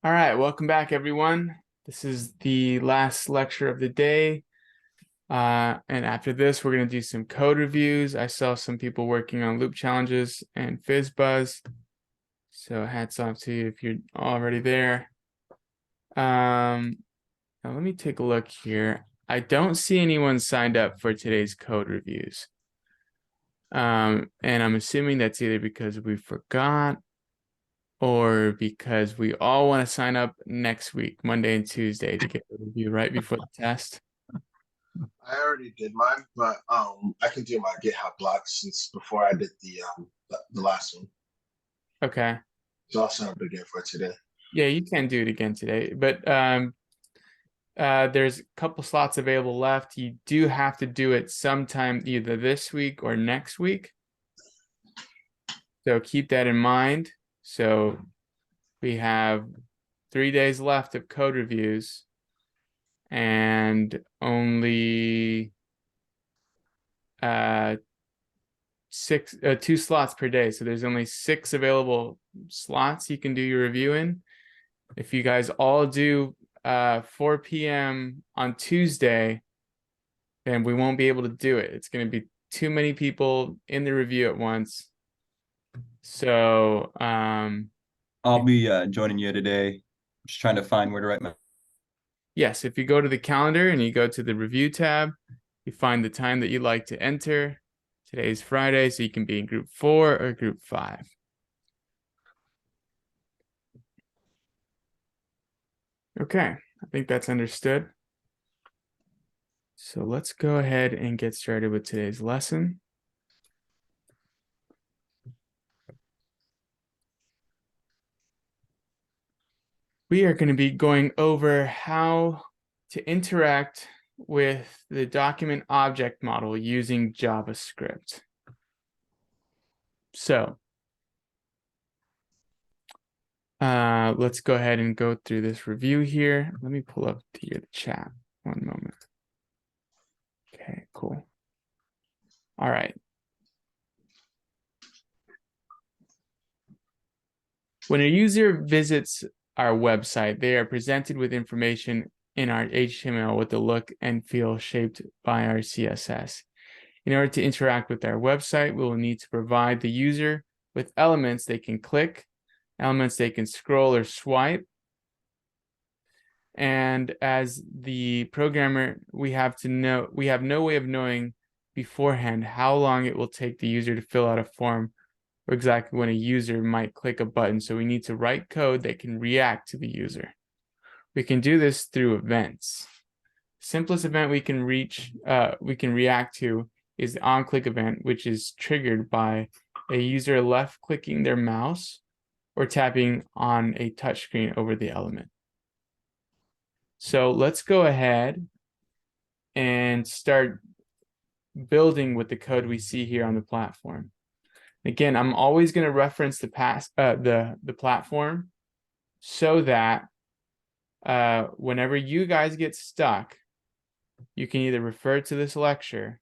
All right, welcome back, everyone. This is the last lecture of the day. And after this, we're going to do some code reviews. I saw some people working on loop challenges and FizzBuzz. So hats off to you if you're already there. Now let me take a look here. I don't see anyone signed up for today's code reviews. And I'm assuming that's either because we forgot or because we all want to sign up next week, Monday and Tuesday, to get the review right before the test. I already did mine, but I can do my GitHub blocks since before I did the last one. Okay. So I'll sign up again for today. Yeah, you can do it again today, but there's a couple slots available left. You do have to do it sometime either this week or next week. So keep that in mind. So we have 3 days left of code reviews and only 2 slots per day. So there's only 6 available slots you can do your review in. If you guys all do 4 p.m. on Tuesday, then we won't be able to do it. It's going to be too many people in the review at once. So I'll be joining you today. Just trying to find where to write my. Yes, if you go to the calendar and you go to the review tab, you find the time that you'd like to enter. Today's Friday, so you can be in group 4 or group 5. Okay, I think that's understood. So let's go ahead and get started with today's lesson. We are going to be going over how to interact with the document object model using JavaScript. So let's go ahead and go through this review here. Let me pull up the chat. One moment. Okay, cool. All right. When a user visits our website, they are presented with information in our HTML with the look and feel shaped by our CSS. In order to interact with our website, we will need to provide the user with elements they can click, elements they can scroll or swipe. And as the programmer, we have no way of knowing beforehand how long it will take the user to fill out a form or exactly when a user might click a button. So we need to write code that can react to the user. We can do this through events. Simplest event we can react to is the onClick event, which is triggered by a user left clicking their mouse or tapping on a touchscreen over the element. So let's go ahead and start building with the code we see here on the platform. Again, I'm always going to reference the platform so that whenever you guys get stuck, you can either refer to this lecture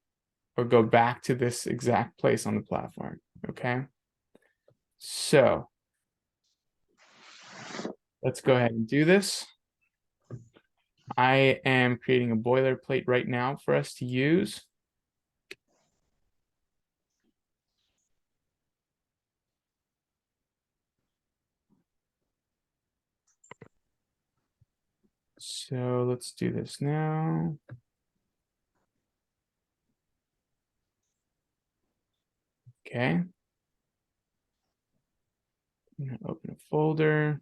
or go back to this exact place on the platform, okay? So let's go ahead and do this. I am creating a boilerplate right now for us to use. So let's do this now. Okay. I'm going to open a folder.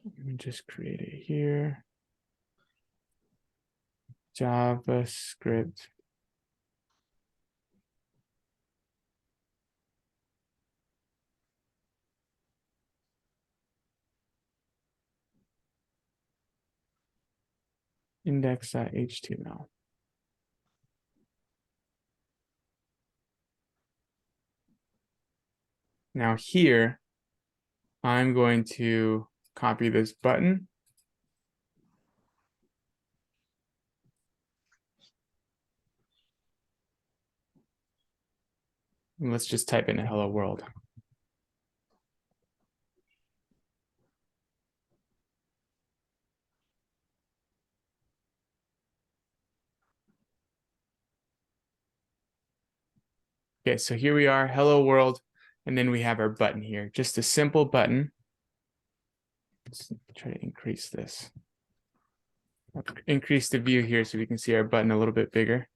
Let me just create it here. JavaScript. Index.html. Now here, I'm going to copy this button. And let's just type in a hello world. Okay, so here we are, hello world, and then we have our button here, just a simple button. Let's try to increase this. Increase the view here so we can see our button a little bit bigger.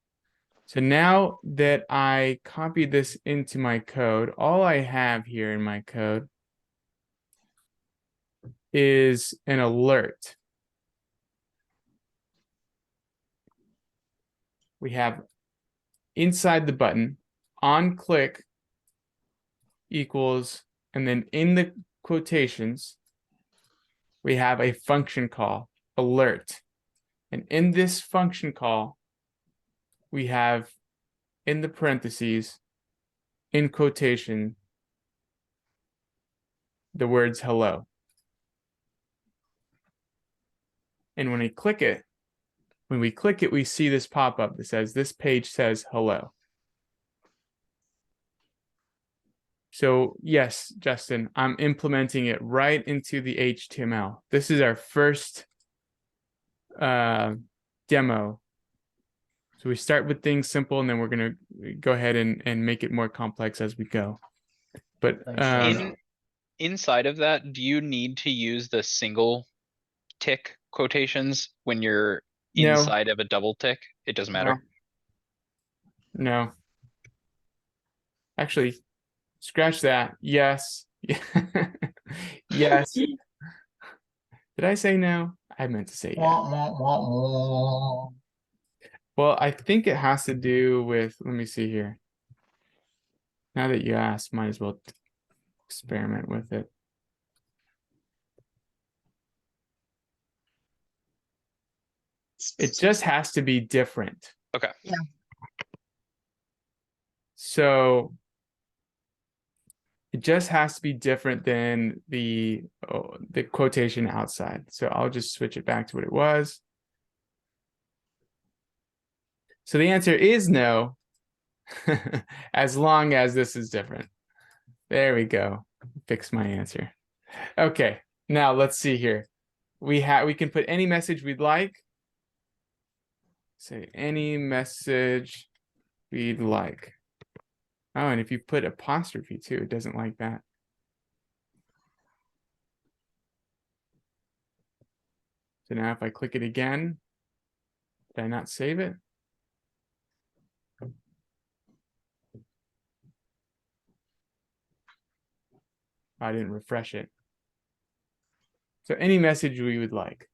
So now that I copied this into my code, all I have here in my code is an alert. We have inside the button, on click equals, and then in the quotations, we have a function call, alert. And in this function call, we have in the parentheses, in quotation, the words hello. And when we click it, we see this pop up that says, this page says hello. So yes, Justin, I'm implementing it right into the HTML. This is our first demo. So we start with things simple, and then we're going to go ahead and make it more complex as we go. But Inside of that, do you need to use the single tick quotations when you're No. inside of a double tick? It doesn't matter. No. Actually, scratch that. Yes. Yes. Did I say no? I meant to say yeah. Well, I think it has to do with, let me see here. Now that you asked, might as well experiment with it. It just has to be different. Okay. Yeah. So it just has to be different than the quotation outside. So I'll just switch it back to what it was. So the answer is no, as long as this is different. There we go. Fix my answer. Okay, now let's see here. We can put any message we'd like. Say any message we'd like. Oh, and if you put apostrophe too, it doesn't like that. So now if I click it again, did I not save it? I didn't refresh it. So any message we would like,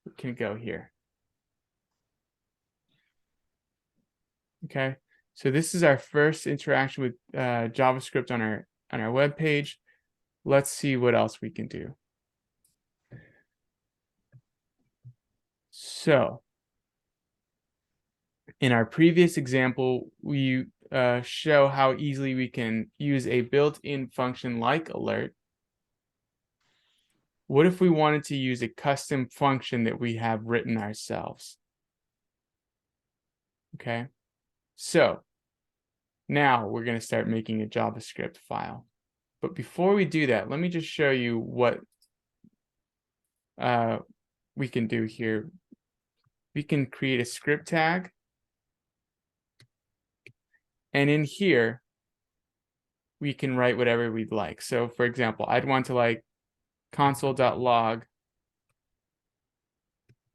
we can go here. Okay, so this is our first interaction with JavaScript on our web page. Let's see what else we can do. So in our previous example, we show how easily we can use a built-in function like alert. What if we wanted to use a custom function that we have written ourselves? Okay, so now we're going to start making a JavaScript file. But before we do that, let me just show you what we can do here. We can create a script tag. And in here, we can write whatever we'd like. So for example, I'd want to like console.log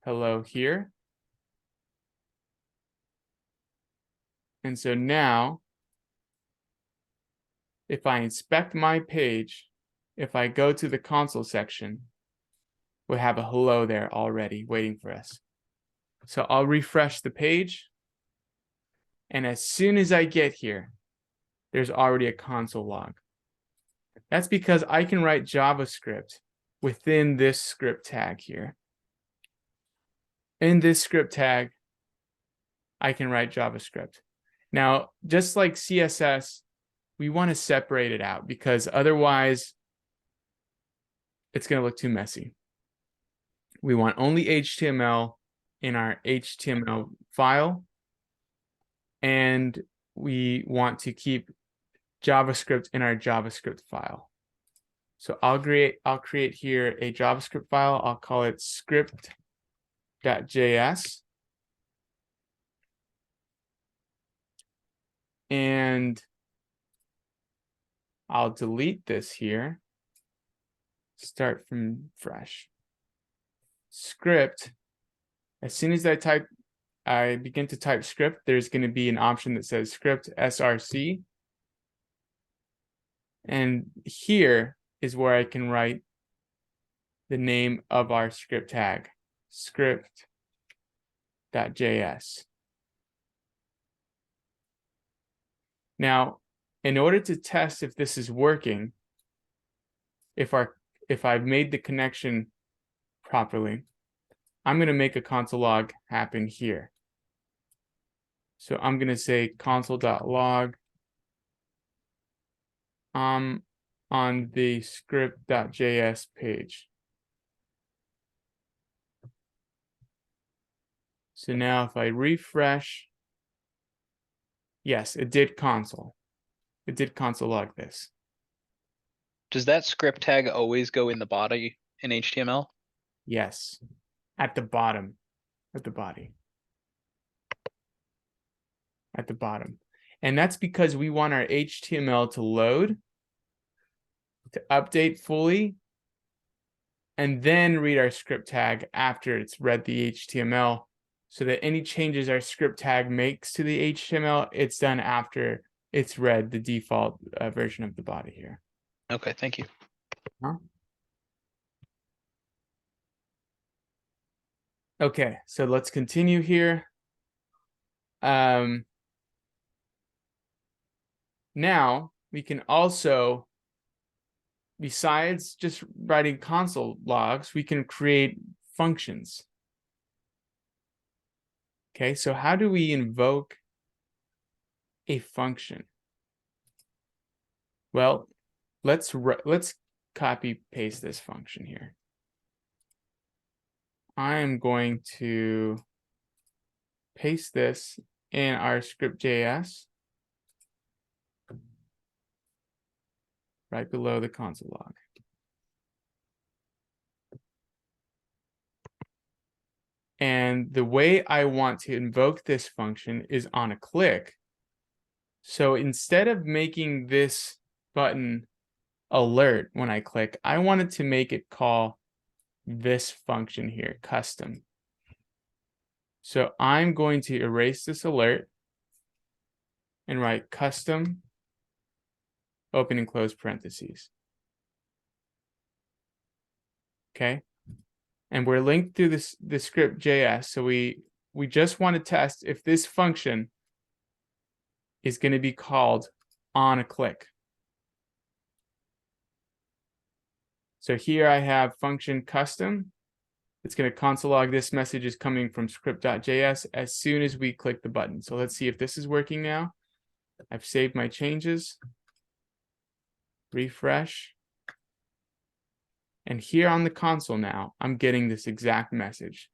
hello here. And so now, if I inspect my page, if I go to the console section, we'll have a hello there already waiting for us. So I'll refresh the page. And as soon as I get here, there's already a console log. That's because I can write JavaScript within this script tag here. In this script tag, I can write JavaScript. Now, just like CSS, we want to separate it out because otherwise it's going to look too messy. We want only HTML in our HTML file, and we want to keep JavaScript in our JavaScript file. So I'll create here a JavaScript file. I'll call it script.js. And I'll delete this here. Start from fresh. Script. As soon as I begin to type script, there's going to be an option that says script src. And here is where I can write the name of our script tag, script.js. Now, in order to test if this is working, if I've made the connection properly, I'm going to make a console log happen here. So I'm going to say console.log on the script.js page. So now if I refresh, yes, it did console. It did console log this. Does that script tag always go in the body in HTML? Yes, at the bottom of the body. At the bottom. And that's because we want our HTML to load, to update fully, and then read our script tag after it's read the HTML, so that any changes our script tag makes to the HTML, it's done after it's read the default version of the body here. Okay, thank you. Okay, so let's continue here. Now we can also, besides just writing console logs, we can create functions. Okay, so how do we invoke a function? Well, let's copy paste this function here. I am going to paste this in our script.js right below the console log. And the way I want to invoke this function is on a click. So instead of making this button alert when I click, I wanted to make it call this function here, custom. So I'm going to erase this alert and write custom, open and close parentheses. Okay. And we're linked through the script.js. So we just want to test if this function is going to be called on a click. So here I have function custom. It's going to console log this message is coming from script.js as soon as we click the button. So let's see if this is working now. I've saved my changes. Refresh. And here on the console now, I'm getting this exact message.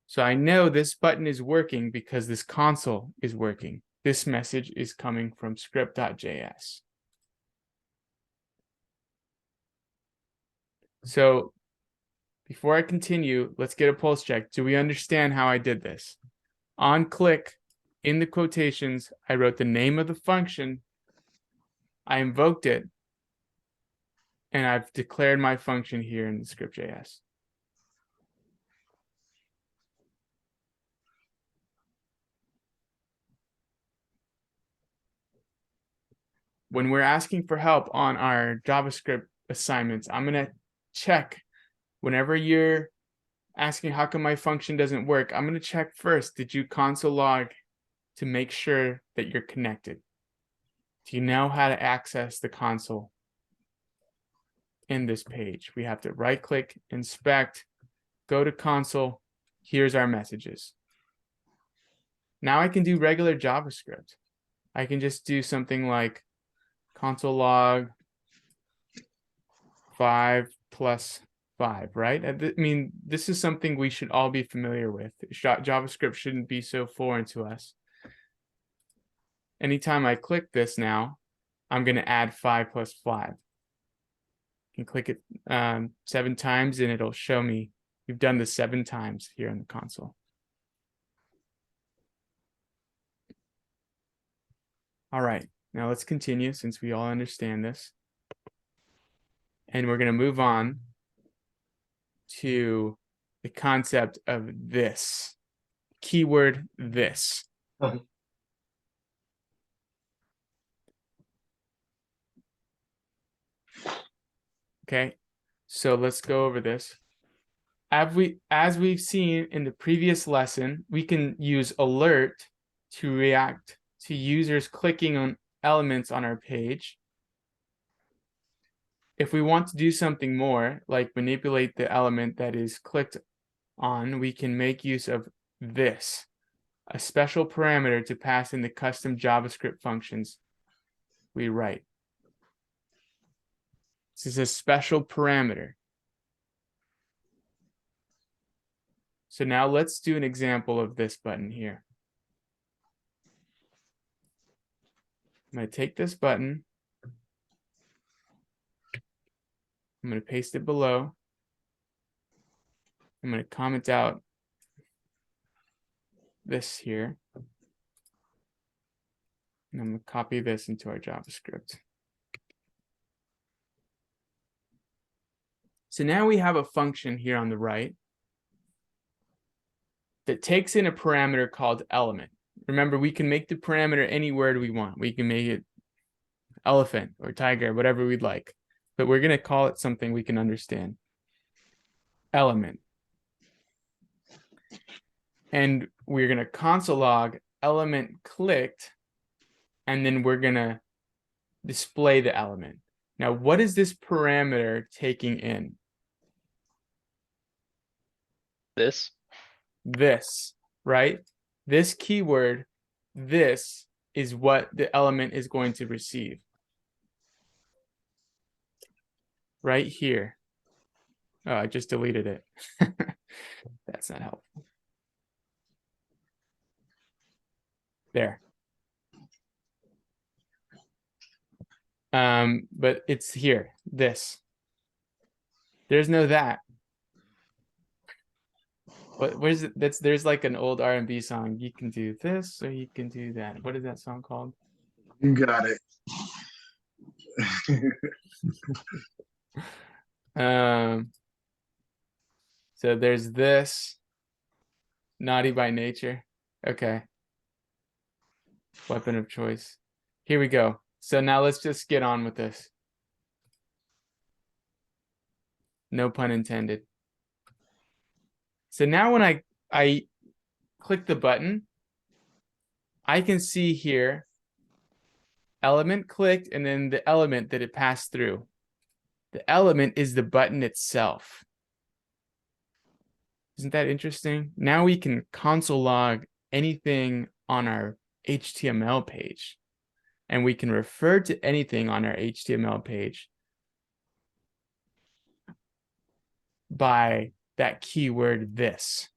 So I know this button is working because this console is working. This message is coming from script.js. So before I continue, let's get a pulse check. Do we understand how I did this? On click, in the quotations, I wrote the name of the function. I invoked it. And I've declared my function here in the script.js. When we're asking for help on our JavaScript assignments, I'm going to check whenever you're asking how come my function doesn't work, I'm going to check first, did you console log to make sure that you're connected? Do you know how to access the console in this page? We have to right click, inspect, go to console. Here's our messages. Now I can do regular JavaScript. I can just do something like console log 5 plus 5, right? I mean, this is something we should all be familiar with. JavaScript shouldn't be so foreign to us. Anytime I click this now, I'm going to add 5 plus 5. You can click it 7 times and it'll show me you've done this 7 times here in the console. All right, Now let's continue since we all understand this. And we're going to move on to the concept of this. Keyword this. Okay, so let's go over this. As we've seen in the previous lesson, we can use alert to react to users clicking on elements on our page. If we want to do something more, like manipulate the element that is clicked on, we can make use of this, a special parameter to pass in the custom JavaScript functions we write. This is a special parameter. So now let's do an example of this button here. I'm going to take this button. I'm going to paste it below. I'm going to comment out this here. And I'm going to copy this into our JavaScript. So now we have a function here on the right that takes in a parameter called element. Remember, we can make the parameter any word we want. We can make it elephant or tiger, whatever we'd like. But we're going to call it something we can understand. Element. And we're going to console log element clicked, and then we're going to display the element. Now, what is this parameter taking in? This. This, right? This keyword, this is what the element is going to receive. Right here. Oh, I just deleted it. That's not helpful. There. But it's here, this. There's no that. But where's it? There's like an old R&B song. You can do this or you can do that. What is that song called? You got it. So there's this. Naughty by nature. Okay. Weapon of choice. Here we go. So now let's just get on with this. No pun intended. So now when I click the button, I can see here element clicked and then the element that it passed through. The element is the button itself. Isn't that interesting? Now we can console log anything on our HTML page, and we can refer to anything on our HTML page by that keyword this.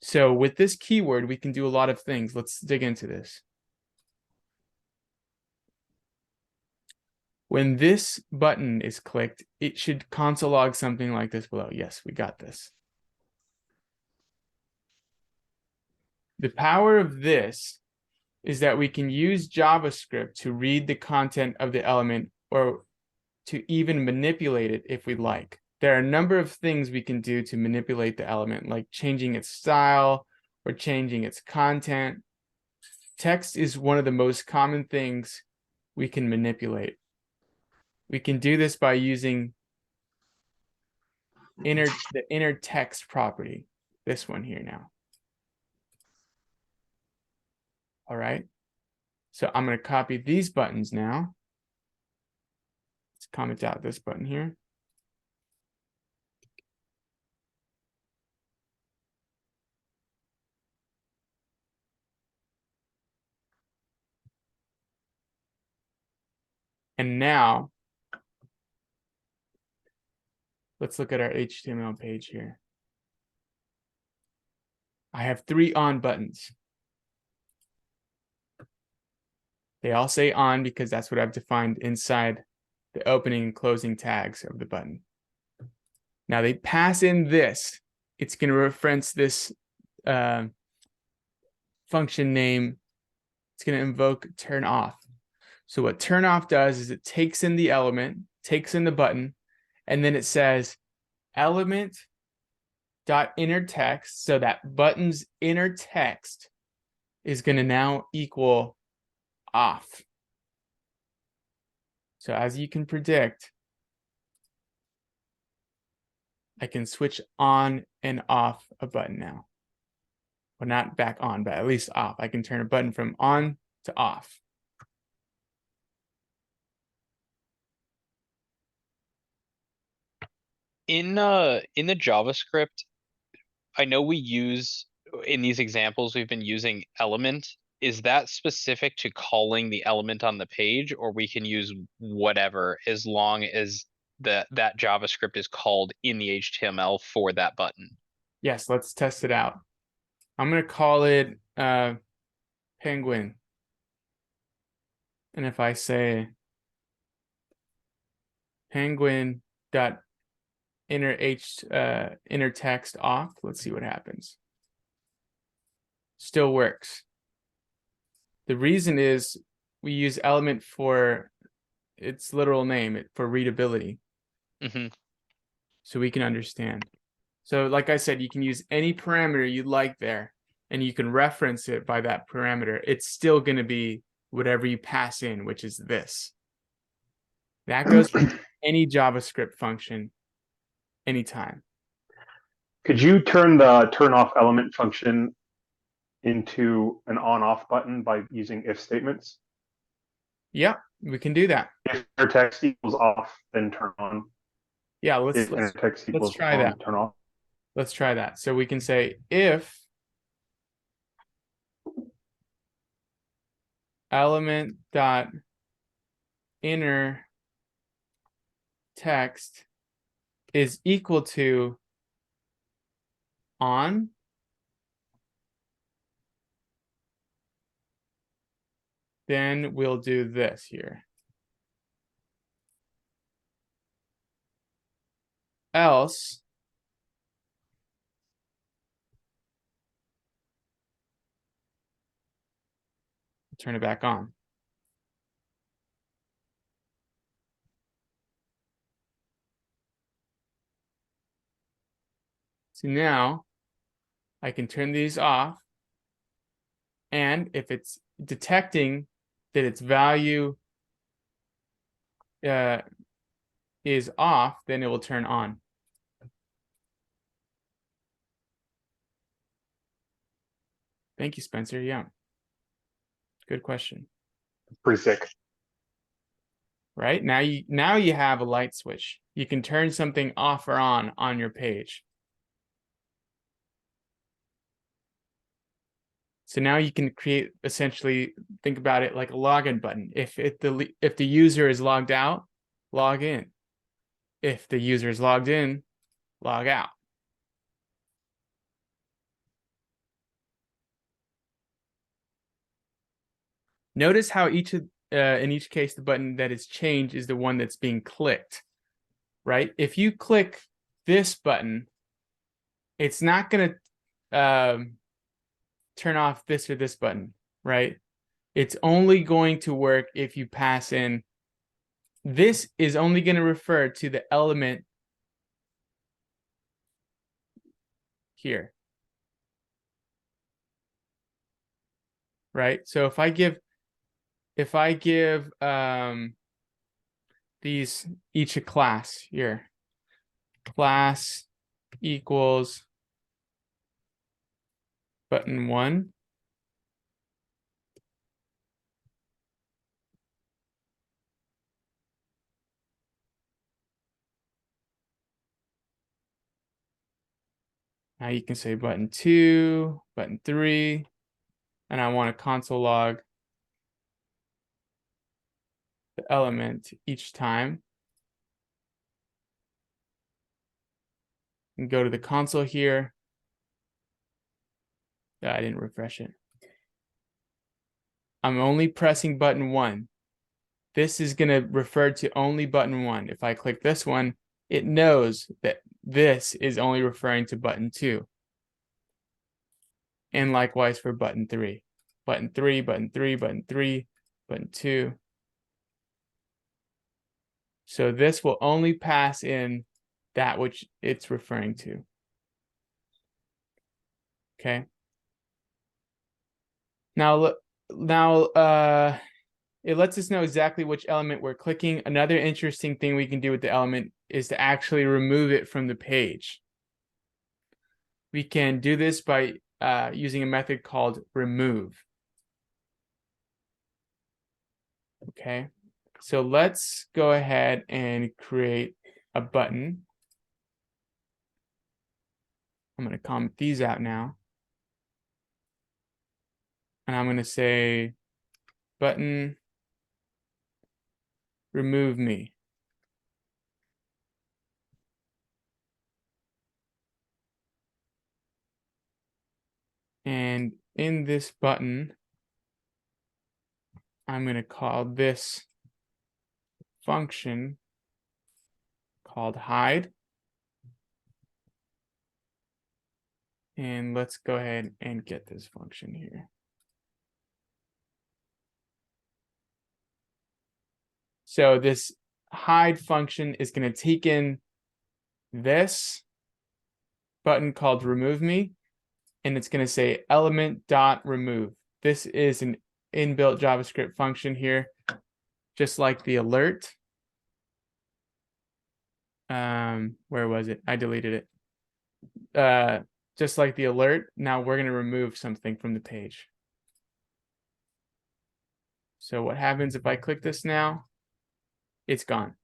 So with this keyword, we can do a lot of things. Let's dig into this. When this button is clicked, it should console log something like this below. Yes, we got this. The power of this is that we can use JavaScript to read the content of the element or to even manipulate it if we like. There are a number of things we can do to manipulate the element, like changing its style or changing its content. Text is one of the most common things we can manipulate. We can do this by using the inner text property, this one here now. All right. So I'm going to copy these buttons now. Let's comment out this button here. And now let's look at our HTML page here. I have 3 on buttons. They all say on because that's what I've defined inside the opening and closing tags of the button. Now they pass in this. It's going to reference this function name it's going to invoke turn off. So what turn off does is it takes in the element, takes in the button, and then it says element dot inner text. So that button's inner text is going to now equal off. So as you can predict, I can switch on and off a button now. Well, not back on, but at least off. I can turn a button from on to off. In the JavaScript, I know we use, in these examples, we've been using element. Is that specific to calling the element on the page, or we can use whatever as long as that JavaScript is called in the HTML for that button? Yes, let's test it out. I'm going to call it penguin. And if I say penguin dot inner text off, let's see what happens. Still works. The reason is we use element for its literal name, for readability. So we can understand. So like I said, you can use any parameter you'd like there, and you can reference it by that parameter. It's still going to be whatever you pass in, which is this. That goes for any JavaScript function anytime. Could you turn the turn off element function into an on off button by using if statements? Yeah, we can do that. If inner text equals off, then turn on. Yeah, let's try that. Turn off. Let's try that. So we can say if element dot inner text is equal to on, then we'll do this here. Else turn it back on. So now I can turn these off, and if it's detecting that its value is off, then it will turn on. Thank you, Spencer. Yeah. Good question. Pretty sick. Right? Now you have a light switch. You can turn something off or on your page. So now you can create, essentially, think about it like a login button. If the user is logged out, log in. If the user is logged in, log out. Notice how in each case, the button that is changed is the one that's being clicked, right? If you click this button, it's not going to turn off this or this button, right? It's only going to work if you pass in. This is only going to refer to the element here, right? So if I give these each a class here, class equals button 1. Now you can say button 2, button 3, and I want to console log the element each time. And go to the console here. I didn't refresh it. I'm only pressing button 1. This is going to refer to only button 1. If I click this one, it knows that this is only referring to button 2. And likewise for button 3. button 3, button 3, button 3, button 2. So this will only pass in that which it's referring to. Okay. Now it lets us know exactly which element we're clicking. Another interesting thing we can do with the element is to actually remove it from the page. We can do this by using a method called remove. Okay, so let's go ahead and create a button. I'm going to comment these out now. And I'm going to say button remove me. And in this button, I'm going to call this function called hide. And let's go ahead and get this function here. So this hide function is going to take in this button called remove me, and it's going to say element.remove. This is an inbuilt JavaScript function here, just like the alert. Where was it? I deleted it. Just like the alert, now we're going to remove something from the page. So what happens if I click this now? It's gone.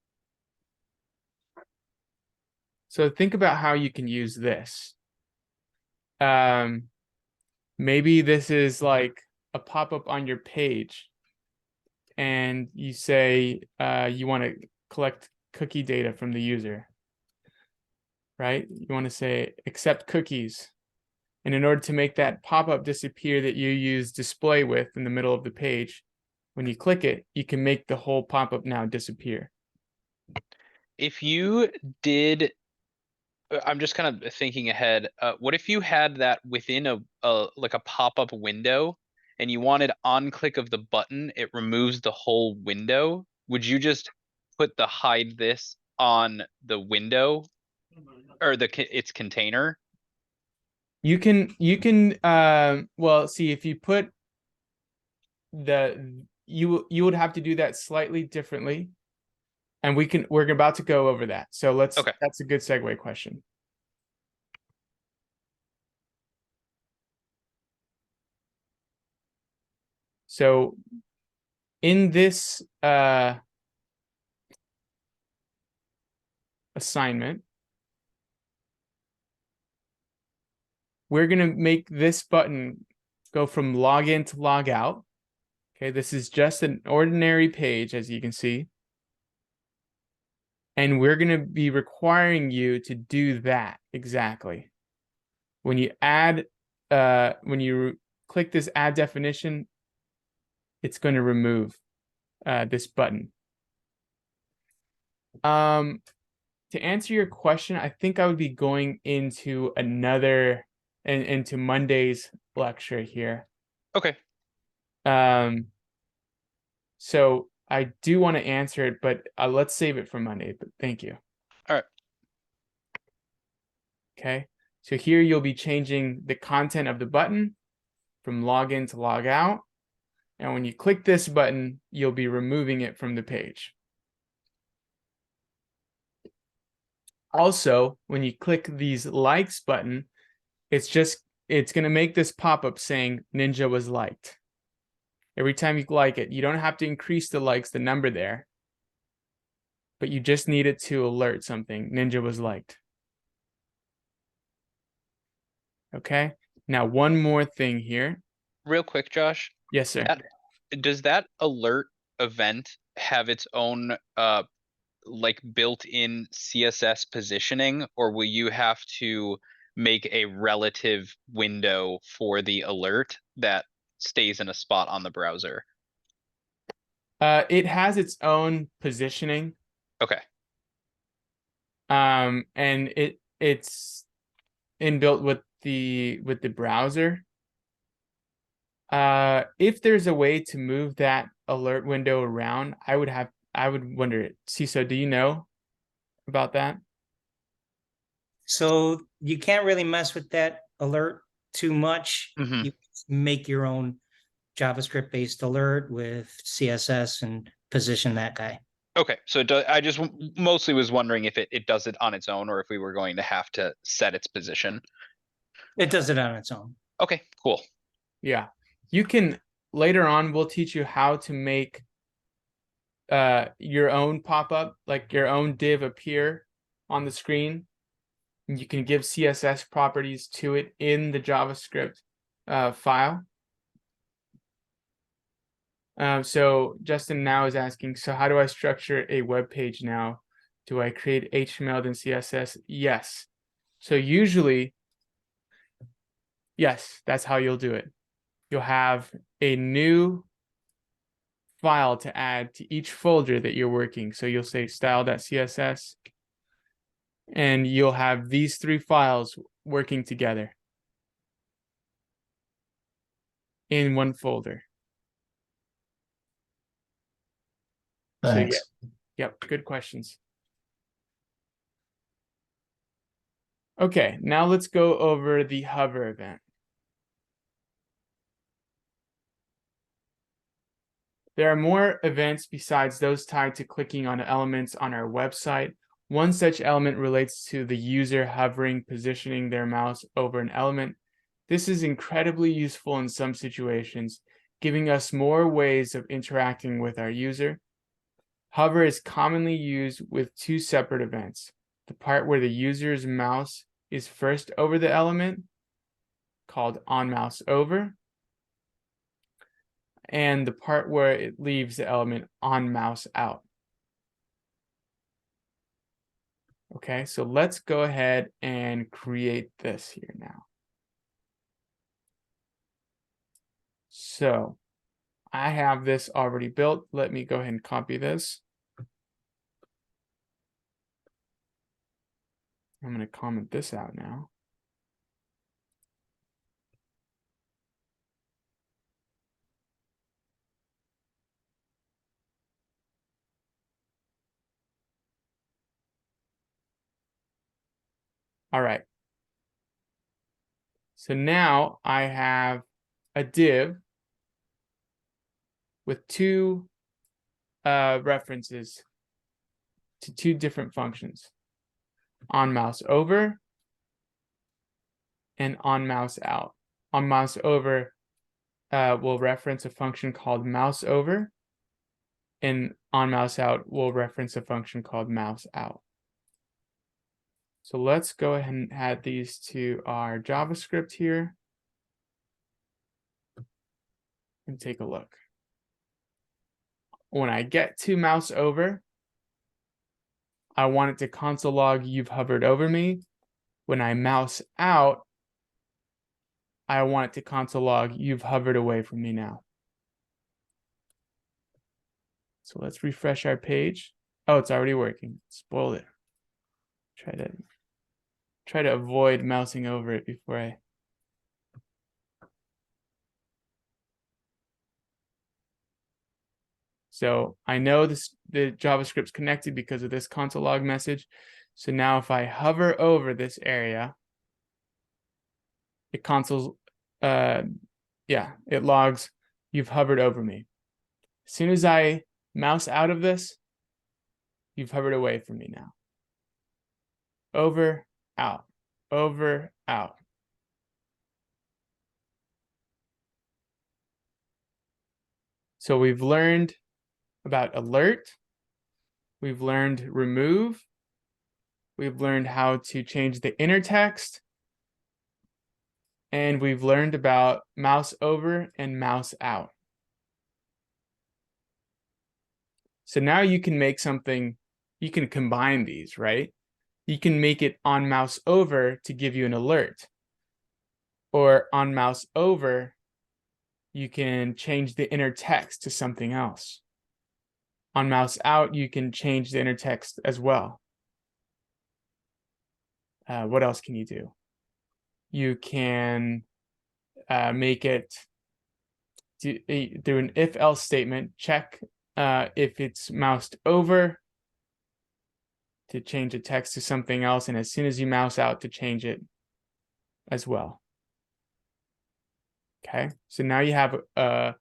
So think about how you can use this. Maybe this is like a pop-up on your page, and you say you want to collect cookie data from the user, right? You want to say accept cookies. And in order to make that pop-up disappear that you use display with in the middle of the page, when you click it, you can make the whole pop-up now disappear. If you did, I'm just kind of thinking ahead. What if you had that within a like a pop-up window, and you wanted on click of the button, it removes the whole window? Would you just put the hide this on the window or its container? You can well, see, if you put you would have to do that slightly differently, and we're about to go over that. So Okay. That's a good segue question. So in this assignment, we're going to make this button go from login to log out. Okay, this is just an ordinary page, as you can see. And we're going to be requiring you to do that exactly. When you click this add definition, it's going to remove this button. To answer your question, I think I would be going into into Monday's lecture here. Okay. So I do want to answer it, but let's save it for Monday. But thank you. All right. Okay. So here you'll be changing the content of the button from login to log out. And when you click this button, you'll be removing it from the page. Also, when you click these likes button, it's going to make this pop-up saying Ninja was liked. Every time you like it, you don't have to increase the likes, the number there, but you just need it to alert something. Ninja was liked. Okay. Now, one more thing here. Real quick, Josh. Yes, sir. Does that alert event have its own like built-in CSS positioning, or will you have to make a relative window for the alert that stays in a spot on the browser? It has its own positioning. Okay. And it's inbuilt with the browser. If there's a way to move that alert window around, I would wonder it. CISO, do you know about that? So you can't really mess with that alert too much. Mhm. You make your own JavaScript based alert with CSS and position that guy. Okay, so I just mostly was wondering if it does it on its own or if we were going to have to set its position. It does it on its own. Okay, cool. Yeah. You can later on we'll teach you how to make your own pop-up, like your own div appear on the screen. You can give CSS properties to it in the JavaScript file. So Justin now is asking, so how do I structure a web page now? Do I create HTML then CSS? Yes. So usually, yes, that's how you'll do it. You'll have a new file to add to each folder that you're working. So you'll say style.css, and you'll have these three files working together in one folder. Thanks. So yep, good questions. Okay, now let's go over the hover event. There are more events besides those tied to clicking on elements on our website. One such element relates to the user hovering, positioning their mouse over an element. This is incredibly useful in some situations, giving us more ways of interacting with our user. Hover is commonly used with two separate events. The part where the user's mouse is first over the element, called onMouseOver, and the part where it leaves the element onMouseOut. Okay, so let's go ahead and create this here now. So I have this already built. Let me go ahead and copy this. I'm going to comment this out now. All right. So now I have a div with two references to two different functions, onMouseOver and onMouseOut. OnMouseOver will reference a function called mouseover, and onMouseOut will reference a function called mouseout. So let's go ahead and add these to our JavaScript here and take a look. When I get to mouseover, I want it to console log you've hovered over me. When I mouse out, I want it to console log you've hovered away from me now. So let's refresh our page. Oh, it's already working. Spoiled it. Try to avoid mousing over it before I. So I know the JavaScript's connected because of this console log message. So now if I hover over this area, it it logs you've hovered over me. As soon as I mouse out of this, you've hovered away from me now. Over, out, over, out. So we've learned about alert. We've learned remove. We've learned how to change the inner text. And we've learned about mouse over and mouse out. So now you can make something, you can combine these, right? You can make it on mouse over to give you an alert. Or on mouse over, you can change the inner text to something else. On mouse out, you can change the inner text as well. What else can you do? You can make it through an if else statement, check if it's moused over to change the text to something else, and as soon as you mouse out to change it as well. Okay, so now you have about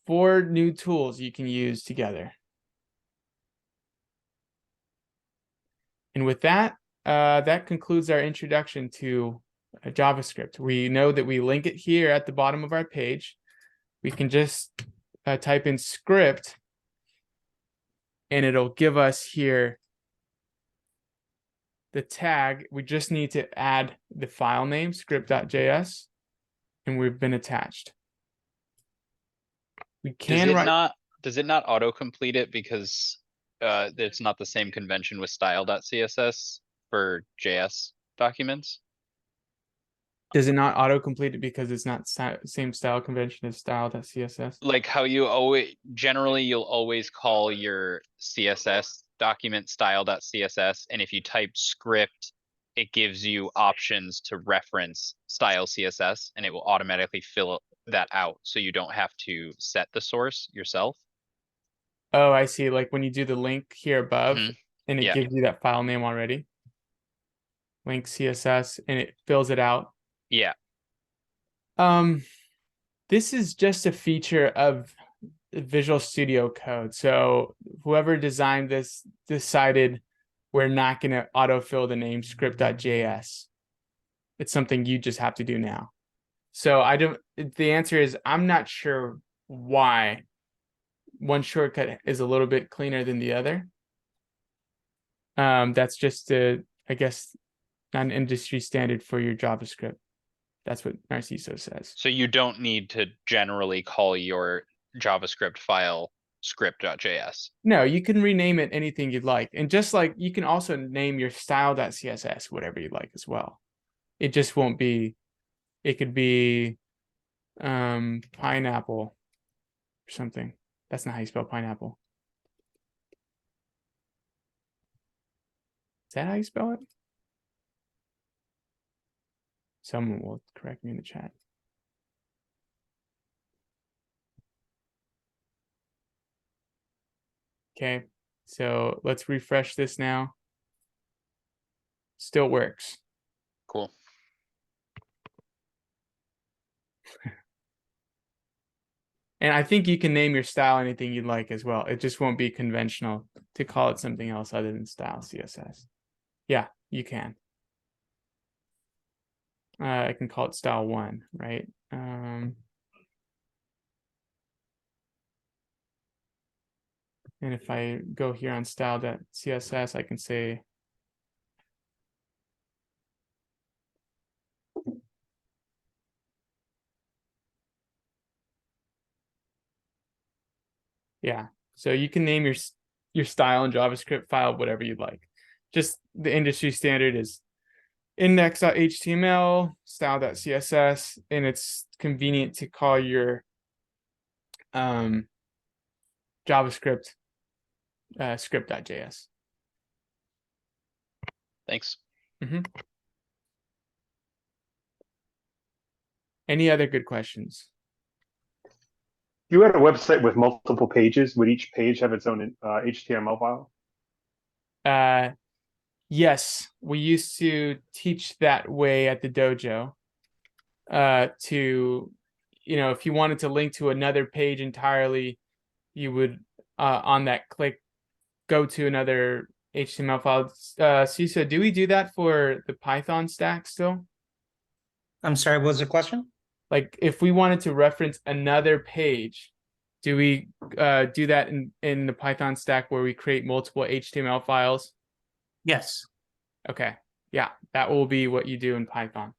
4 new tools you can use together. And with that, that concludes our introduction to JavaScript. We know that we link it here at the bottom of our page. We can just type in script, and it'll give us here the tag. We just need to add the file name, script.js, and we've been attached. We can write. Does it not autocomplete it because it's not the same convention with style.css for JS documents? Does it not autocomplete it because it's not same style convention as style.css? Like how you always, generally you'll always call your CSS document style.css, and if you type script, it gives you options to reference style CSS, and it will automatically fill that out, so you don't have to set the source yourself. Oh, I see. Like when you do the link here above, and it Yeah. gives you that file name already. Link CSS, and it fills it out. Yeah. This is just a feature of Visual Studio Code. So whoever designed this decided we're not going to autofill the name script.js. It's something you just have to do now. So the answer is I'm not sure why one shortcut is a little bit cleaner than the other. That's just I guess, not an industry standard for your JavaScript. That's what Narciso says. So you don't need to generally call your JavaScript file script.js. No, you can rename it anything you'd like. And just like you can also name your style.css whatever you'd like as well. It just won't be, it could be pineapple or something. That's not how you spell pineapple. Is that how you spell it? Someone will correct me in the chat. Okay, so let's refresh this now. Still works. Cool. And I think you can name your style anything you'd like as well. It just won't be conventional to call it something else other than style CSS. Yeah, you can. I can call it style 1, right? And if I go here on style.css, I can say yeah. So you can name your style and JavaScript file whatever you'd like. Just the industry standard is index.html, style.css, and it's convenient to call your JavaScript script.js. Thanks. Any other good questions? You had a website with multiple pages. Would each page have its own HTML file? Yes, we used to teach that way at the dojo. To, if you wanted to link to another page entirely, you would on that click go to another HTML file. Cisa, do we do that for the Python stack still? I'm sorry, what was the question? Like if we wanted to reference another page, do we do that in the Python stack where we create multiple HTML files? Yes. Okay. Yeah, that will be what you do in Python.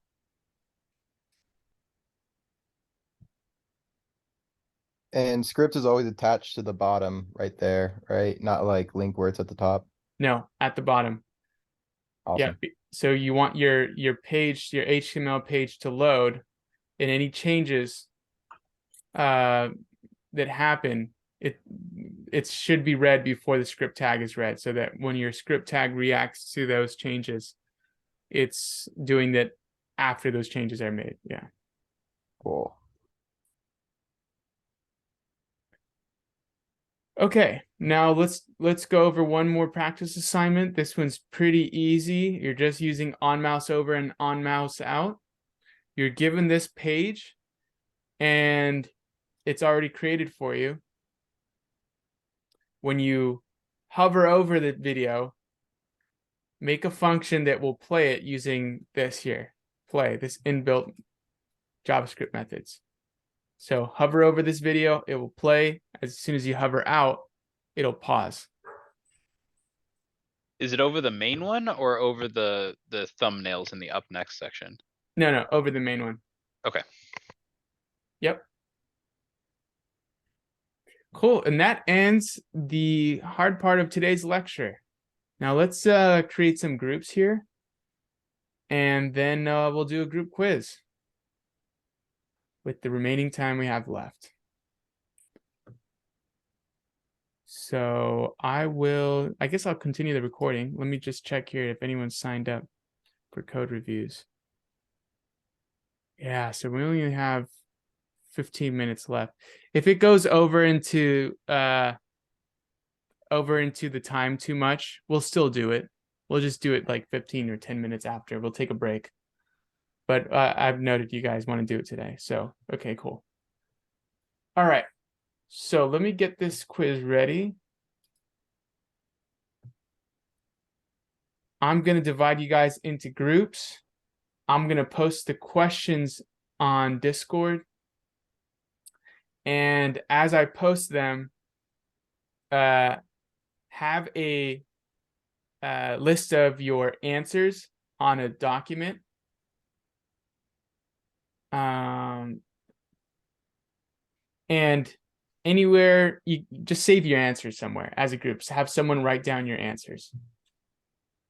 And script is always attached to the bottom right there, right? Not like link where it's at the top. No, at the bottom. Awesome. Yeah. So you want your page, your HTML page to load, and any changes that happen, it should be read before the script tag is read, so that when your script tag reacts to those changes, it's doing that after those changes are made. Yeah. Cool. Okay, now let's go over one more practice assignment. This one's pretty easy. You're just using on mouse over and on mouse out. You're given this page and it's already created for you. When you hover over the video, make a function that will play it using this here, play, this inbuilt JavaScript methods. So hover over this video, it will play. As soon as you hover out, it'll pause. Is it over the main one or over the thumbnails in the up next section? No, over the main one. Okay. Yep. Cool, and that ends the hard part of today's lecture. Now let's create some groups here, and then we'll do a group quiz with the remaining time we have left. So I guess I'll continue the recording. Let me just check here if anyone signed up for code reviews. Yeah, so we only have 15 minutes left. If it goes over into the time too much, we'll still do it. We'll just do it like 15 or 10 minutes after. We'll take a break. But I've noted you guys want to do it today. So, okay, cool. All right. So let me get this quiz ready. I'm going to divide you guys into groups. I'm going to post the questions on Discord. And as I post them, have a list of your answers on a document. And anywhere, you just save your answers somewhere as a group. So have someone write down your answers.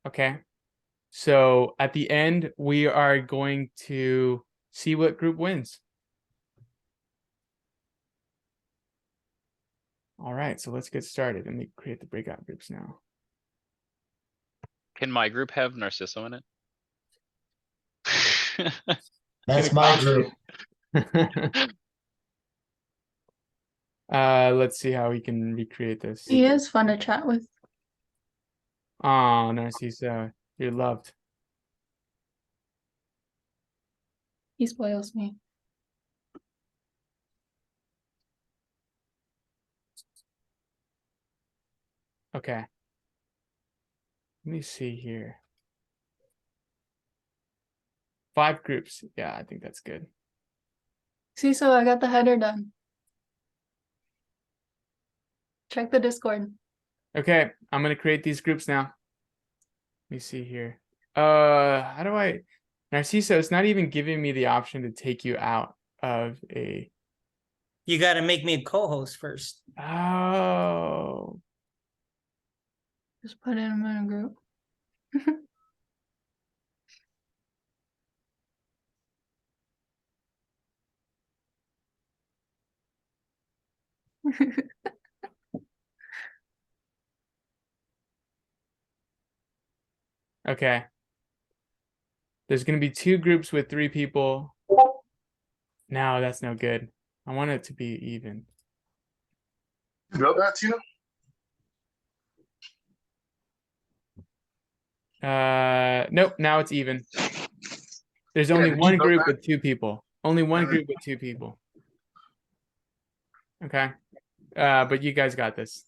Okay. So at the end, we are going to see what group wins. All right, so let's get started. Let me create the breakout groups now. Can my group have Narciso in it? That's my group. Let's see how we can recreate this. He is fun to chat with. Oh, Narciso, you're loved. He spoils me. Okay. Let me see here. 5 groups. Yeah, I think that's good. See, so I got the header done. Check the Discord. Okay, I'm gonna create these groups now. Let me see here. How do I? Narciso, it's not even giving me the option to take you out of a. You got to make me a co-host first. Oh. Just put him in a group. Okay. There's going to be 2 groups with 3 people. No, that's no good. I want it to be even. You built that, Tina? Nope, now it's even. There's Yeah, only did you one build group that? with 2 people. Only one group with 2 people. Okay. But you guys got this.